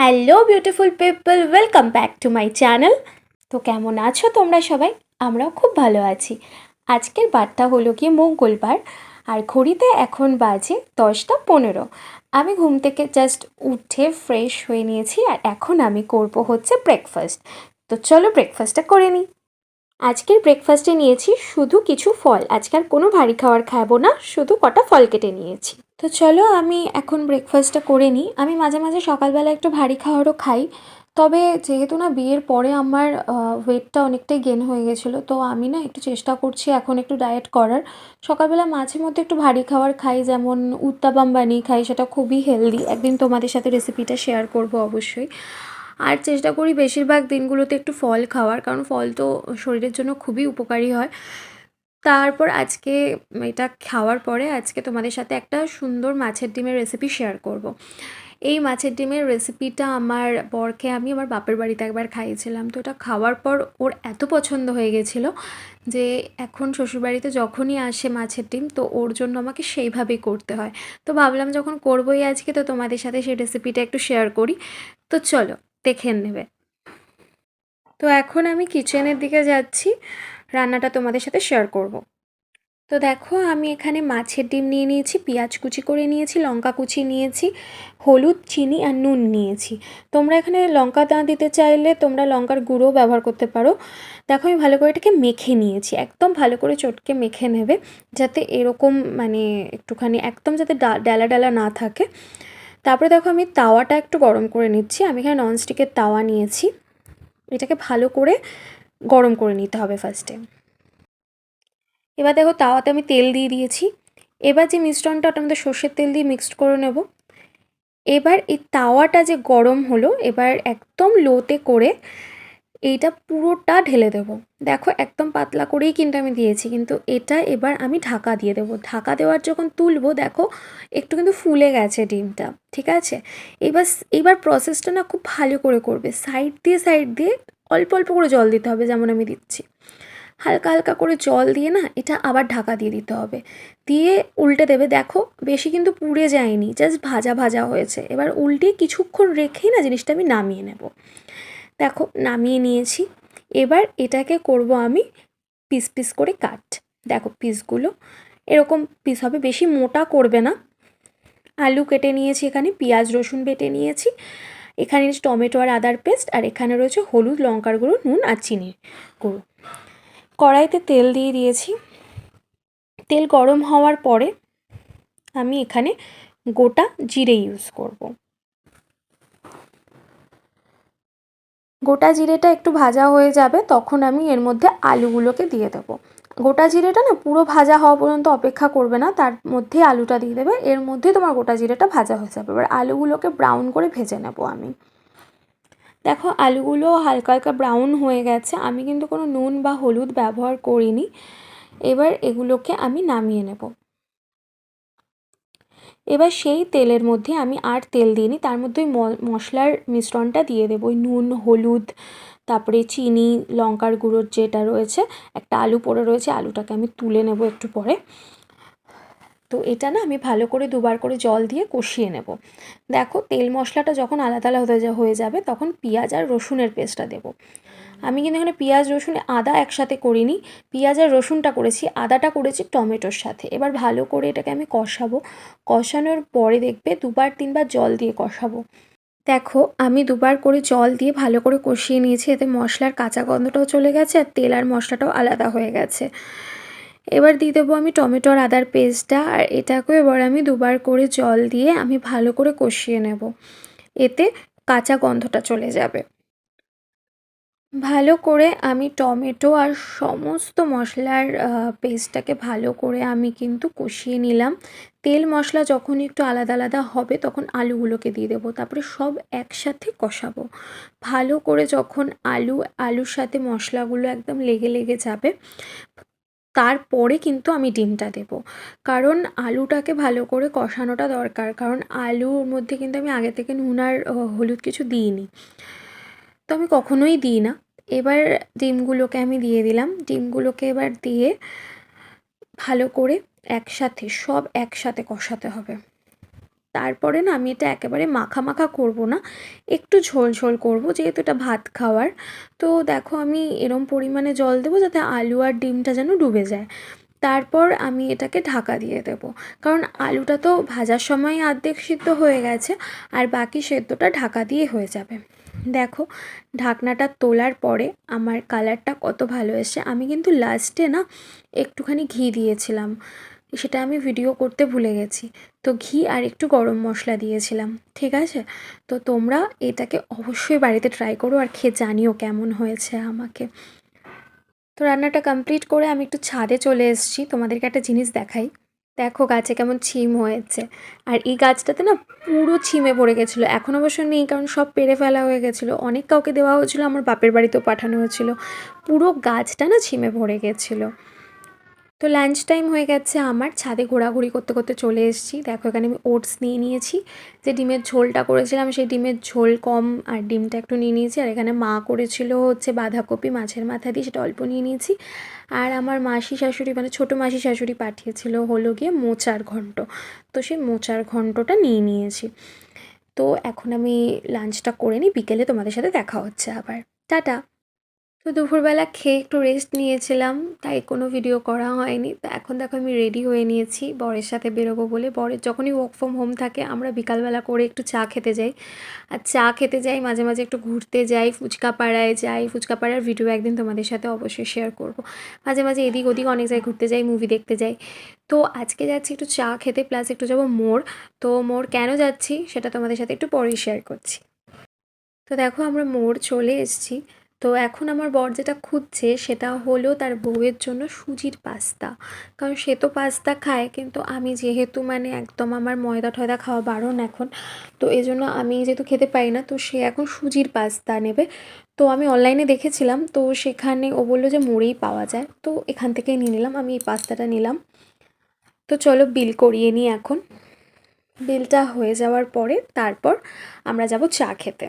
Hello beautiful people, welcome back to my channel. তো কেমন আছো তোমরা সবাই? আমরাও খুব ভালো আছি। আজকের বারটা হলো গিয়ে মঙ্গলবার, আর ঘড়িতে এখন বাজে 10টা 15। আমি ঘুম থেকে জাস্ট উঠে ফ্রেশ হয়ে নিয়েছি, আর এখন আমি করব হচ্ছে ব্রেকফাস্ট। তো চলো ব্রেকফাস্টটা করে নিই। আজকের ব্রেকফাস্টে নিয়েছি শুধু কিছু ফল। আজকাল কোনো ভারী খাবার খাবো না, শুধু কটা ফল কেটে নিয়েছি। তো চলো আমি এখন ব্রেকফাস্টটা করে নিই। আমি মাঝে মাঝে সকালবেলা একটু ভারী খাবারও খাই, তবে যেহেতু না বিয়ের পরে আমার ওয়েটটা অনেকটাই গেন হয়ে গেছিলো, তো আমি না একটু চেষ্টা করছি এখন একটু ডায়েট করার। সকালবেলা মাঝে মধ্যে একটু ভারী খাবার খাই, যেমন উত্তাপাম বানিয়ে খাই, সেটা খুবই হেলদি। একদিন তোমাদের সাথে রেসিপিটা শেয়ার করব অবশ্যই। আর চেষ্টা করি বেশিরভাগ দিনগুলোতে একটু ফল খাওয়ার, কারণ ফল তো শরীরের জন্য খুবই উপকারী হয়। তারপর আজকে এটা খাওয়ার পরে আজকে তোমাদের সাথে একটা সুন্দর মাছের ডিমের রেসিপি শেয়ার করব। এই মাছের ডিমের রেসিপিটা আমার বরকে আমি আমার বাপের বাড়িতে একবার খাইয়েছিলাম, তো এটা খাওয়ার পর ওর এত পছন্দ হয়ে গেছিলো যে এখন শ্বশুরবাড়িতে যখনই আসে মাছের ডিম, তো ওর জন্য আমাকে সেইভাবেই করতে হয়। তো ভাবলাম যখন করবোই আজকে, তো তোমাদের সাথে সেই রেসিপিটা একটু শেয়ার করি। তো চলো দেখে নেবে। তো এখন আমি কিচেনের দিকে যাচ্ছি, রান্নাটা তোমাদের সাথে শেয়ার করব। তো দেখো আমি এখানে মাছের ডিম নিয়ে নিয়েছি, পেঁয়াজ কুচি করে নিয়েছি, লঙ্কা কুচি নিয়েছি, হলুদ, চিনি আর নুন নিয়েছি। তোমরা এখানে লঙ্কা না দিতে চাইলে তোমরা লঙ্কার গুঁড়ো ব্যবহার করতে পারো। দেখো আমি ভালো করে এটাকে মেখে নিয়েছি, একদম ভালো করে চটকে মেখে নেবে, যাতে এরকম মানে একটুখানি একদম যাতে ডালা ডালা না থাকে। তারপরে দেখো আমি তাওয়াটা একটু গরম করে নিচ্ছি। আমি এখানে ননস্টিকের তাওয়া নিয়েছি, এটাকে ভালো করে গরম করে নিতে হবে ফার্স্টে। এবার দেখো তাওয়াতে আমি তেল দিয়ে দিয়েছি। এবার যে মিশ্রণটা, ওটা আমাদের সর্ষের তেল দিয়ে মিক্সড করে নেব। এবার এই তাওয়াটা যে গরম হলো, এবার একদম লোতে করে এইটা পুরোটা ঢেলে দেবো। দেখো একদম পাতলা করেই কিন্তু আমি দিয়েছি, কিন্তু এটা এবার আমি ঢাকা দিয়ে দেবো। ঢাকা দেওয়ার যখন তুলবো দেখো একটু কিন্তু ফুলে গেছে ডিমটা, ঠিক আছে। এবার এবার প্রসেসটা না খুব ভালো করে করবে, সাইড দিয়ে অল্প অল্প করে জল দিতে হবে, যেমন আমি দিচ্ছি। হালকা হালকা করে জল দিয়ে না এটা আবার ঢাকা দিয়ে দিতে হবে, দিয়ে উল্টে দেবে। দেখো বেশি কিন্তু পুড়ে যায়নি, জাস্ট ভাজা ভাজা হয়েছে। এবার উল্টে কিছুক্ষণ রেখেই না জিনিসটা আমি নামিয়ে নেব। দেখো নামিয়ে নিয়েছি। এবার এটাকে করব আমি পিস পিস করে কাট। দেখো পিসগুলো এরকম পিস হবে, বেশি মোটা করবে না। আলু কেটে নিয়েছি, এখানে পেঁয়াজ রসুন বেটে নিয়েছি, এখানে টমেটো আর আদার পেস্ট, আর এখানে রয়েছে হলুদ, লঙ্কার গুঁড়ো, নুন আর চিনির গুঁড়ো। কড়াইতে তেল দিয়ে দিয়েছি। তেল গরম হওয়ার পরে আমি এখানে গোটা জিরে ইউজ করব। গোটা জিরেটা একটু ভাজা হয়ে যাবে, তখন আমি এর মধ্যে আলুগুলোকে দিয়ে দেবো। গোটা জিরেটা না পুরো ভাজা হওয়া পর্যন্ত অপেক্ষা করবে না, তার মধ্যেই আলুটা দিয়ে দেবে, এর মধ্যেই তোমার গোটা জিরেটা ভাজা হয়ে যাবে। এবার আলুগুলোকে ব্রাউন করে ভেজে নেব আমি। দেখো আলুগুলো হালকা হালকা ব্রাউন হয়ে গেছে, আমি কিন্তু কোনো নুন বা হলুদ ব্যবহার করিনি। এবার এগুলোকে আমি নামিয়ে নেব। এবার সেই তেলের মধ্যে আমি আর তেল দিইনি, তার মধ্যে ওই মশলার মিশ্রণটা দিয়ে দেবো। ওই নুন, হলুদ, তারপরে চিনি, লঙ্কার গুঁড়োর যেটা রয়েছে, একটা আলু পড়ে রয়েছে, আলুটাকে আমি তুলে নেব একটু পরে। তো এটা না আমি ভালো করে দুবার করে জল দিয়ে কষিয়ে নেব। দেখো তেল মশলাটা যখন আলাদা আলাদা হয়ে যাবে, তখন পেঁয়াজ আর রসুনের পেস্টটা দেবো। আমি কিন্তু এখানে পেঁয়াজ রসুন আদা একসাথে করিনি, পেঁয়াজ আর রসুনটা করেছি, আদাটা করেছি টমেটোর সাথে। এবার ভালো করে এটাকে আমি কষাবো। কষানোর পরে দেখবে 2-3বার জল দিয়ে কষাবো। দেখো আমি 2বার করে জল দিয়ে ভালো করে কষিয়ে নিয়েছি, এতে মশলার কাঁচা গন্ধটাও চলে গেছে আর তেল আর মশলাটাও আলাদা হয়ে গেছে। এবার দিয়ে দেবো আমি টমেটো আর আদার পেস্টটা, আর এটাকেও এবার আমি 2বার করে জল দিয়ে আমি ভালো করে কষিয়ে নেব, এতে কাঁচা গন্ধটা চলে যাবে। ভালো করে আমি টমেটো আর সমস্ত মশলার পেস্টটাকে ভালো করে আমি কিন্তু কষিয়ে নিলাম। তেল মশলা যখন একটু আলাদা আলাদা হবে, তখন আলুগুলোকে দিয়ে দেবো, তারপরে সব একসাথে কষাবো ভালো করে। যখন আলুর সাথে মশলাগুলো একদম লেগে লেগে যাবে, তারপরে কিন্তু আমি ডিমটা দেবো, কারণ আলুটাকে ভালো করে কষানোটা দরকার, কারণ আলুর মধ্যে কিন্তু আমি আগে থেকে নুন আর হলুদ কিছু দিইনি, তো আমি কখনোই দিই না। এবার ডিমগুলোকে আমি দিয়ে দিলাম, ডিমগুলোকে এবার দিয়ে ভালো করে একসাথে সব একসাথে কষাতে হবে। তারপরে না আমি এটা একেবারে মাখা মাখা করব না, একটু ঝোল ঝোল করব, যেহেতু এটা ভাত খাওয়ার। তো দেখো আমি এরম পরিমাণে জল দেবো যাতে আলু আর ডিমটা যেন ডুবে যায়। তারপর আমি এটাকে ঢাকা দিয়ে দেব, কারণ আলুটা তো ভাজার সময় অর্ধেক সিদ্ধ হয়ে গেছে, আর বাকি সেদ্ধটা ঢাকা দিয়ে হয়ে যাবে। দেখো ঢাকনাটা তোলার পরে আমার কালারটা কত ভালো এসেছে। আমি কিন্তু লাস্টে না একটুখানি ঘি দিয়েছিলাম, সেটা আমি ভিডিও করতে ভুলে গেছি। তো ঘি আর একটু গরম মশলা দিয়েছিলাম, ঠিক আছে? তো তোমরা এটাকে অবশ্যই বাড়িতে ট্রাই করো আর খেয়ে জানিও কেমন হয়েছে আমাকে। তো রান্নাটা কমপ্লিট করে আমি একটু ছাদে চলে এসেছি, তোমাদেরকে একটা জিনিস দেখাই। দেখো গাছে কেমন ছিম হয়েছে, আর এই গাছটাতে না পুরো ছিমে পড়ে গেছিলো, এখন অবশ্য নেই কারণ সব পেরে ফেলা হয়ে গেছিলো, অনেক কাউকে দেওয়া হয়েছিল, আমার বাপের বাড়িতেও পাঠানো হয়েছিল। পুরো গাছটা না ছিমে পড়ে গেছিলো। তো লাঞ্চ টাইম হয়ে গেছে, আমার ছাদে ঘোরাঘুরি করতে করতে চলে এসেছি। দেখো এখানে আমি ওটস নিয়ে নিয়েছি, যে ডিমের ঝোলটা করেছিলাম সেই ডিমের ঝোল কম আর ডিমটা একটু নিয়ে নিয়েছি। আর এখানে মা করেছিল হচ্ছে বাঁধাকপি মাছের মাথা দিয়ে, সেটা অল্প নিয়ে নিয়েছি। আর আমার মাসি শাশুড়ি মানে ছোটো মাসি শাশুড়ি পাঠিয়েছিল হলো গিয়ে মোচার ঘন্ট, তো সেই মোচার ঘন্টটা নিয়ে নিয়েছি। তো এখন আমি লাঞ্চটা করে নিই, বিকেলে তোমাদের সাথে দেখা হচ্ছে আবার। টাটা। তো দুপুরবেলা খেয়ে একটু রেস্ট নিয়েছিলাম, তাই কোনো ভিডিও করা হয়নি। তো এখন দেখো আমি রেডি হয়ে নিয়েছি বরের সাথে বেরোবো বলে। বরের যখনই ওয়ার্ক ফ্রম হোম থাকে আমরা বিকালবেলা করে একটু চা খেতে যাই, আর চা খেতে যাই, মাঝে মাঝে একটু ঘুরতে যাই, ফুচকা পাড়ায় যাই। ফুচকা পাড়ার ভিডিও একদিন তোমাদের সাথে অবশ্যই শেয়ার করব। মাঝে মাঝে এদিক ওদিক অনেক জায়গায় ঘুরতে যাই, মুভি দেখতে যাই। তো আজকে যাচ্ছি একটু চা খেতে, প্লাস একটু যাবো মোড়। তো মোড় কেন যাচ্ছি সেটা তোমাদের সাথে একটু পরেই শেয়ার করছি। তো দেখো আমরা মোড় চলে এসেছি। তো এখন আমার বর যেটা খুঁজছে সেটা হলো তার বউয়ের জন্য সুজির পাস্তা, কারণ সে তো পাস্তা খায়, কিন্তু আমি যেহেতু মানে একদম আমার ময়দা টয়দা খাওয়া বারণ এখন, তো এই জন্য আমি যেহেতু খেতে পারি না, তো সে এখন সুজির পাস্তা নেবে। তো আমি অনলাইনে দেখেছিলাম, তো সেখানে ও বললো যে মোড়েই পাওয়া যায়, তো এখান থেকেই নিয়ে নিলাম, আমি এই পাস্তাটা নিলাম। তো চলো বিল করিয়ে নিই এখন। বিলটা হয়ে যাওয়ার পরে তারপর আমরা যাব চা খেতে।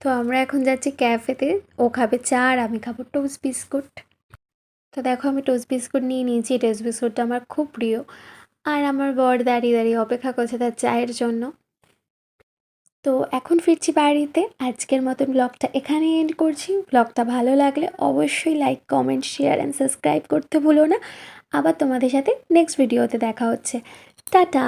তো আমরা এখন যাচ্ছি ক্যাফেতে, ও খাবে চা আর আমি খাবো টোস্ট বিস্কুট। তো দেখো আমি টোস্ট বিস্কুট নিয়ে নিয়েছি, টোস্ট বিস্কুটটা আমার খুব প্রিয়। আর আমার বর দাঁড়িয়ে দাঁড়িয়ে অপেক্ষা করছে তার চায়ের জন্য। তো এখন ফিরছি বাড়িতে। আজকের মতন ব্লগটা এখানেই এন্ড করছি। ব্লগটা ভালো লাগলে অবশ্যই like comment share and subscribe করতে ভুলো না। আবার তোমাদের সাথে নেক্সট ভিডিওতে দেখা হচ্ছে। টাটা।